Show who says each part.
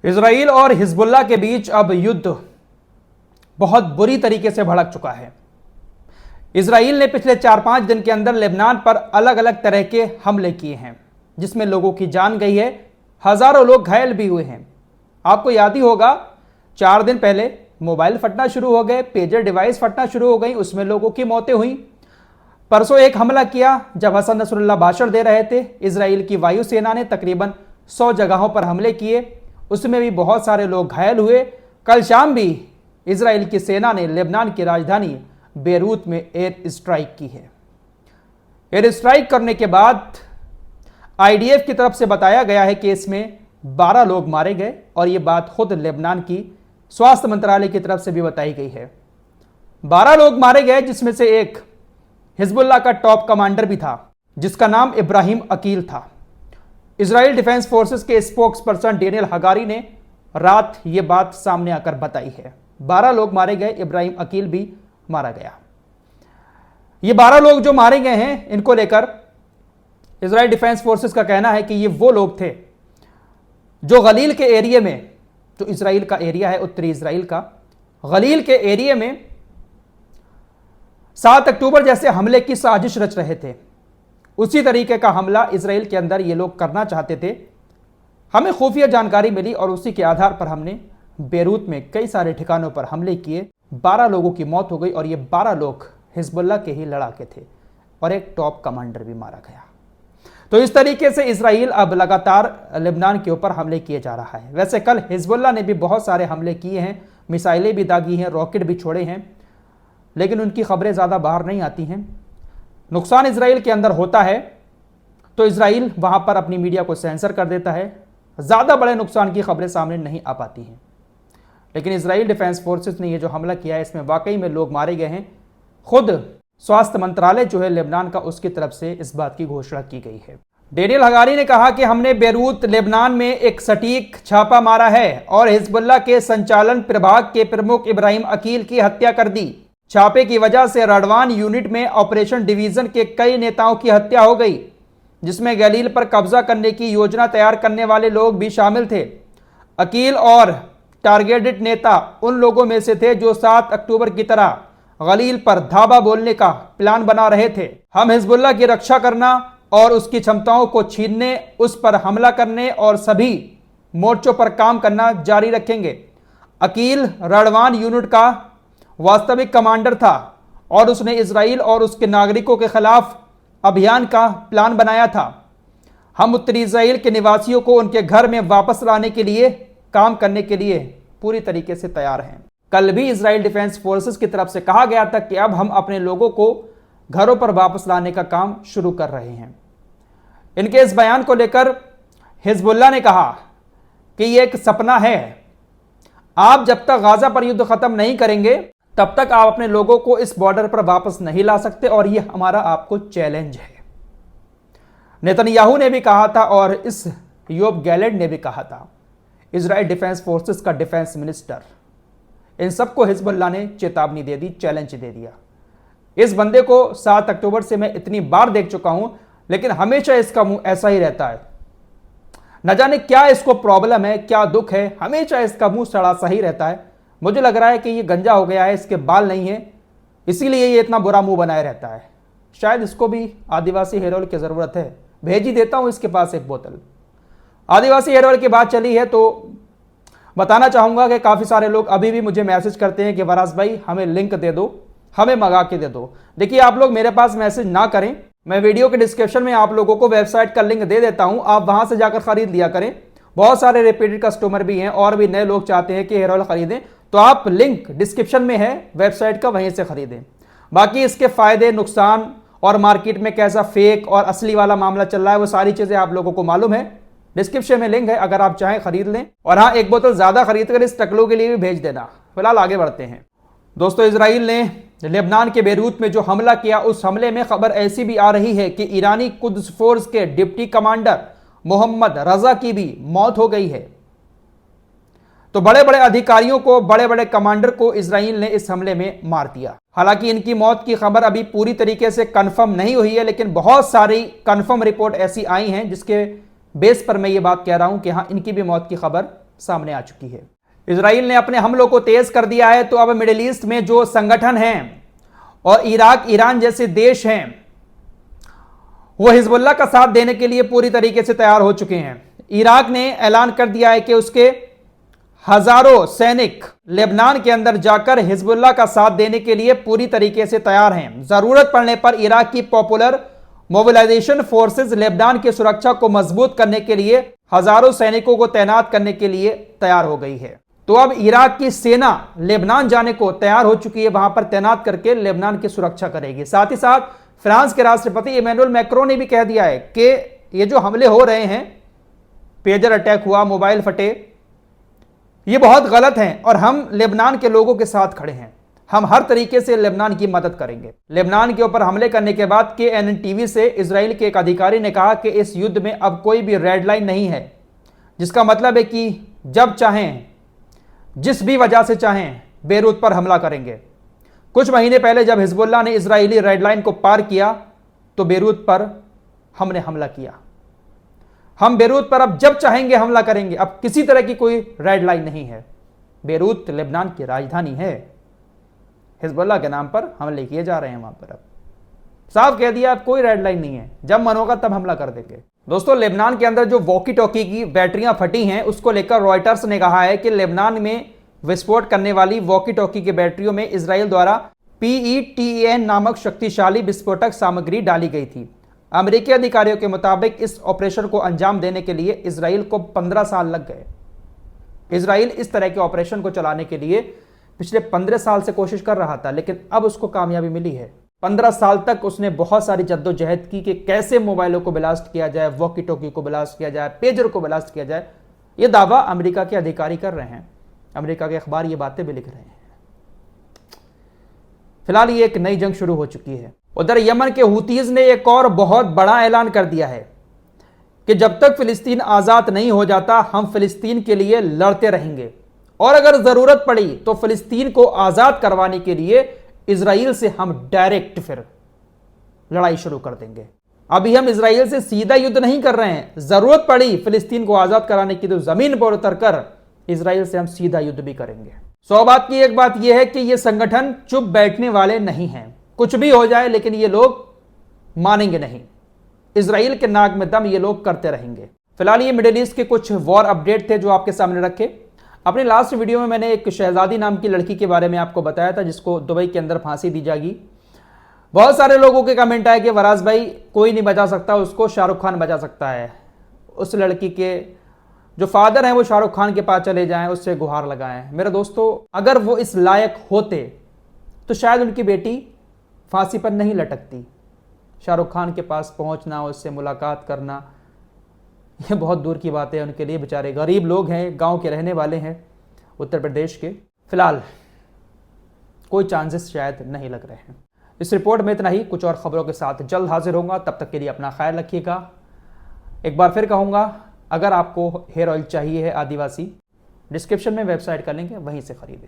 Speaker 1: Israel और Hezbollah के बीच अब युद्ध बहुत बुरी तरीके से भड़क चुका है। इजराइल ने पिछले 4-5 दिन के अंदर लेबनान पर अलग अलग तरह के हमले किए हैं, जिसमें लोगों की जान गई है, हजारों लोग घायल भी हुए हैं। आपको याद ही होगा 4 दिन पहले मोबाइल फटना शुरू हो गए, पेजर डिवाइस फटना शुरू हो गई, उसमें लोगों की मौतें हुई। परसों एक हमला किया जब हसन नसरुल्लाह भाषण दे रहे थे। इजराइल की वायुसेना ने तकरीबन 100 जगहों पर हमले किए, उसमें भी बहुत सारे लोग घायल हुए। कल शाम भी इजराइल की सेना ने लेबनान की राजधानी बेरूत में एयर स्ट्राइक की है। एयर स्ट्राइक करने के बाद आईडीएफ की तरफ से बताया गया है कि इसमें 12 लोग मारे गए, और यह बात खुद लेबनान की स्वास्थ्य मंत्रालय की तरफ से भी बताई गई है। 12 लोग मारे गए, जिसमें से एक हिजबुल्लाह का टॉप कमांडर भी था, जिसका नाम इब्राहिम अकील था। इजराइल डिफेंस फोर्सेस के स्पोक्स पर्सन डेनियल हगारी ने रात ये बात सामने आकर बताई है। 12 लोग मारे गए, इब्राहिम अकील भी मारा गया। ये 12 लोग जो मारे गए हैं, इनको लेकर इजराइल डिफेंस फोर्सेस का कहना है कि ये वो लोग थे जो गलील के एरिया में, जो इजराइल का एरिया है, उत्तरी इजराइल का गलील के एरिया में 7 अक्टूबर जैसे हमले की साजिश रच रहे थे। उसी तरीके का हमला इजराइल के अंदर ये लोग करना चाहते थे। हमें खुफिया जानकारी मिली और उसी के आधार पर हमने बेरूत में कई सारे ठिकानों पर हमले किए। 12 लोगों की मौत हो गई, और ये 12 लोग हिजबुल्लाह के ही लड़ाके थे, और एक टॉप कमांडर भी मारा गया। तो इस तरीके से इजराइल अब लगातार लेबनान के ऊपर हमले किए जा रहा है। वैसे कल हिजबुल्लाह ने भी बहुत सारे हमले किए हैं, मिसाइलें भी दागी हैं, रॉकेट भी छोड़े हैं, लेकिन उनकी खबरें ज़्यादा बाहर नहीं आती हैं। नुकसान इजराइल के अंदर होता है तो इजराइल वहाँ पर अपनी मीडिया को सेंसर कर देता है, ज़्यादा बड़े नुकसान की खबरें सामने नहीं आ पाती हैं। लेकिन इजराइल डिफेंस फोर्सेस ने ये जो हमला किया है, इसमें वाकई में लोग मारे गए हैं। खुद स्वास्थ्य मंत्रालय जो है लेबनान का, उसकी तरफ से इस बात की घोषणा की गई है। डेनियल हगारी ने कहा कि हमने बेरूत लेबनान में एक सटीक छापा मारा है और हिजबुल्लाह के संचालन प्रभाग के प्रमुख इब्राहिम अकील की हत्या कर दी। छापे की वजह से रडवान यूनिट में ऑपरेशन डिवीजन के कई नेताओं की हत्या हो गई, जिसमें गलील पर कब्जा करने की योजना तैयार करने वाले लोग भी शामिल थे। अकील और टारगेटेड नेता उन लोगों में से थे जो 7 अक्टूबर की तरह गलील पर धावा बोलने का प्लान बना रहे थे। हम हिजबुल्लाह की रक्षा करना और उसकी क्षमताओं को छीनने, उस पर हमला करने और सभी मोर्चों पर काम करना जारी रखेंगे। अकील रडवान यूनिट का वास्तविक कमांडर था और उसने इजराइल और उसके नागरिकों के खिलाफ अभियान का प्लान बनाया था। हम उत्तरी इजराइल के निवासियों को उनके घर में वापस लाने के लिए काम करने के लिए पूरी तरीके से तैयार हैं। कल भी इजराइल डिफेंस फोर्सेस की तरफ से कहा गया था कि अब हम अपने लोगों को घरों पर वापस लाने का काम शुरू कर रहे हैं। इनके इस बयान को लेकर हिजबुल्लाह ने कहा कि यह एक सपना है, आप जब तक गाजा पर युद्ध खत्म नहीं करेंगे तब तक आप अपने लोगों को इस बॉर्डर पर वापस नहीं ला सकते, और यह हमारा आपको चैलेंज है। नेतन्याहू ने भी कहा था और इस योब गैलेंट ने भी कहा था, इजराइल डिफेंस फोर्सेस का डिफेंस मिनिस्टर। इन सबको हिजबुल्लाह ने चेतावनी दे दी, चैलेंज दे दिया। इस बंदे को 7 अक्टूबर से मैं इतनी बार देख चुका हूं, लेकिन हमेशा इसका मुंह ऐसा ही रहता है। न जाने क्या इसको प्रॉब्लम है, क्या दुख है, हमेशा इसका मुंह सड़ा सा ही रहता है। मुझे लग रहा है कि ये गंजा हो गया है, इसके बाल नहीं है, इसीलिए ये इतना बुरा मुंह बनाए रहता है। शायद इसको भी आदिवासी हेयर ऑयल की ज़रूरत है, भेज ही देता हूँ इसके पास एक बोतल। आदिवासी हेयर ऑयल की बात चली है तो बताना चाहूँगा कि काफ़ी सारे लोग अभी भी मुझे मैसेज करते हैं कि वराज भाई हमें लिंक दे दो, हमें मंगा के दे दो। देखिए, आप लोग मेरे पास मैसेज ना करें, मैं वीडियो के डिस्क्रिप्शन में आप लोगों को वेबसाइट का लिंक दे देता हूँ, आप वहाँ से जाकर खरीद लिया करें। बहुत सारे रिपीटेड कस्टमर भी हैं और भी नए लोग चाहते हैं कि हेयर ऑयल खरीदें, तो आप लिंक डिस्क्रिप्शन में है वेबसाइट का, वहीं से खरीदें। बाकी इसके फ़ायदे, नुकसान और मार्केट में कैसा फेक और असली वाला मामला चल रहा है, वो सारी चीज़ें आप लोगों को मालूम है। डिस्क्रिप्शन में लिंक है, अगर आप चाहें खरीद लें। और हाँ, एक बोतल ज़्यादा खरीद कर इस टकलू के लिए भी भेज देना। फिलहाल आगे बढ़ते हैं दोस्तों। इजराइल ने लेबनान के बेरूत में जो हमला किया, उस हमले में खबर ऐसी भी आ रही है कि ईरानी कुद्स फोर्स के डिप्टी कमांडर मोहम्मद रजा की भी मौत हो गई है। तो बड़े बड़े अधिकारियों को, बड़े बड़े कमांडर को इजराइल ने इस हमले में मार दिया। हालांकि इनकी मौत की खबर अभी पूरी तरीके से कंफर्म नहीं हुई है, लेकिन बहुत सारी कंफर्म रिपोर्ट ऐसी आई हैं जिसके बेस पर मैं ये बात कह रहा हूं कि हाँ, इनकी भी मौत की खबर सामने आ चुकी है। इजराइल ने अपने हमलों को तेज कर दिया है, तो अब मिडिल ईस्ट में जो संगठन हैं और इराक, ईरान जैसे देश हैं, वो हिजबुल्लाह का साथ देने के लिए पूरी तरीके से तैयार हो चुके हैं। इराक ने ऐलान कर दिया है कि उसके हजारों सैनिक लेबनान के अंदर जाकर हिजबुल्लाह का साथ देने के लिए पूरी तरीके से तैयार हैं। जरूरत पड़ने पर इराक की पॉपुलर मोबिलाइजेशन फोर्सेस लेबनान की सुरक्षा को मजबूत करने के लिए हजारों सैनिकों को तैनात करने के लिए तैयार हो गई है। तो अब इराक की सेना लेबनान जाने को तैयार हो चुकी है, वहां पर तैनात करके लेबनान की सुरक्षा करेगी। साथ ही साथ फ्रांस के राष्ट्रपति इमैनुअल मैक्रोन ने भी कह दिया है कि ये जो हमले हो रहे हैं, पेजर अटैक हुआ, मोबाइल फटे, ये बहुत गलत हैं और हम लेबनान के लोगों के साथ खड़े हैं। हम हर तरीके से लेबनान की मदद करेंगे। लेबनान के ऊपर हमले करने के बाद KNN टीवी से इजराइल के एक अधिकारी ने कहा कि इस युद्ध में अब कोई भी रेड लाइन नहीं है, जिसका मतलब है कि जब चाहें, जिस भी वजह से चाहें, बेरूत पर हमला करेंगे। कुछ महीने पहले जब हिजबुल्लाह ने इजरायली रेड लाइन को पार किया तो बेरूत पर हमने हमला किया। हम बेरूत पर अब जब चाहेंगे हमला करेंगे। अब किसी तरह की कोई रेड लाइन नहीं है। बेरूत लेबनान की राजधानी है। हिजबुल्लाह के नाम पर हमले किए जा रहे हैं वहां पर। अब साफ कह दिया, अब कोई रेड लाइन नहीं है, जब मन होगा तब हमला कर देंगे। दोस्तों, लेबनान के अंदर जो वॉकी टॉकी की बैटरियां फटी हैं, उसको लेकर रॉयटर्स ने कहा है कि लेबनान में विस्फोट करने वाली वॉकी टॉकी की बैटरियों में इजराइल द्वारा PETN नामक शक्तिशाली विस्फोटक सामग्री डाली गई थी। अमेरिकी अधिकारियों के मुताबिक इस ऑपरेशन को अंजाम देने के लिए इजराइल को 15 साल लग गए। इजराइल इस तरह के ऑपरेशन को चलाने के लिए पिछले 15 साल से कोशिश कर रहा था, लेकिन अब उसको कामयाबी मिली है। 15 साल तक उसने बहुत सारी जद्दोजहद की कि कैसे मोबाइलों को ब्लास्ट किया जाए, वॉकी टॉकी को ब्लास्ट किया जाए, पेजर को ब्लास्ट किया जाए। यह दावा अमेरिका के अधिकारी कर रहे हैं। अमेरिका के अखबार ये बातें भी लिख रहे हैं। फिलहाल ये एक नई जंग शुरू हो चुकी है। उधर यमन के हुतीज ने एक और बहुत बड़ा ऐलान कर दिया है कि जब तक फिलिस्तीन आजाद नहीं हो जाता, हम फिलिस्तीन के लिए लड़ते रहेंगे और अगर जरूरत पड़ी तो फिलिस्तीन को आजाद करवाने के लिए इजराइल से हम डायरेक्ट फिर लड़ाई शुरू कर देंगे। अभी हम इजराइल से सीधा युद्ध नहीं कर रहे हैं। जरूरत पड़ी फिलिस्तीन को आजाद कराने की तो जमीन पर उतरकर इजराइल से हम सीधा युद्ध भी करेंगे। 100 बात की एक बात यह है कि ये संगठन चुप बैठने वाले नहीं हैं। कुछ भी हो जाए, लेकिन ये लोग मानेंगे नहीं। इजराइल के नाक में दम ये लोग करते रहेंगे। फिलहाल ये मिडिल ईस्ट के कुछ वॉर अपडेट थे जो आपके सामने रखे। अपने लास्ट वीडियो में मैंने एक शहजादी नाम की लड़की के बारे में आपको बताया था, जिसको दुबई के अंदर फांसी दी जाएगी। बहुत सारे लोगों के कमेंट आए कि वराज भाई, कोई नहीं बचा सकता उसको, शाहरुख खान बचा सकता है। उस लड़की के जो फादर हैं वो शाहरुख खान के पास चले जाएं, उससे गुहार लगाएं। मेरे दोस्तों, अगर वो इस लायक होते तो शायद उनकी बेटी फांसी पर नहीं लटकती। शाहरुख खान के पास पहुंचना, उससे मुलाकात करना, ये बहुत दूर की बात है उनके लिए। बेचारे गरीब लोग हैं, गांव के रहने वाले हैं उत्तर प्रदेश के। फिलहाल कोई चांसेस शायद नहीं लग रहे हैं। इस रिपोर्ट में इतना ही। कुछ और खबरों के साथ जल्द हाजिर होऊंगा। तब तक के लिए अपना ख्याल रखिएगा। एक बार फिर कहूँगा, अगर आपको हेयर ऑयल चाहिए है आदिवासी, डिस्क्रिप्शन में वेबसाइट का लिंक है, वहीं से खरीदें।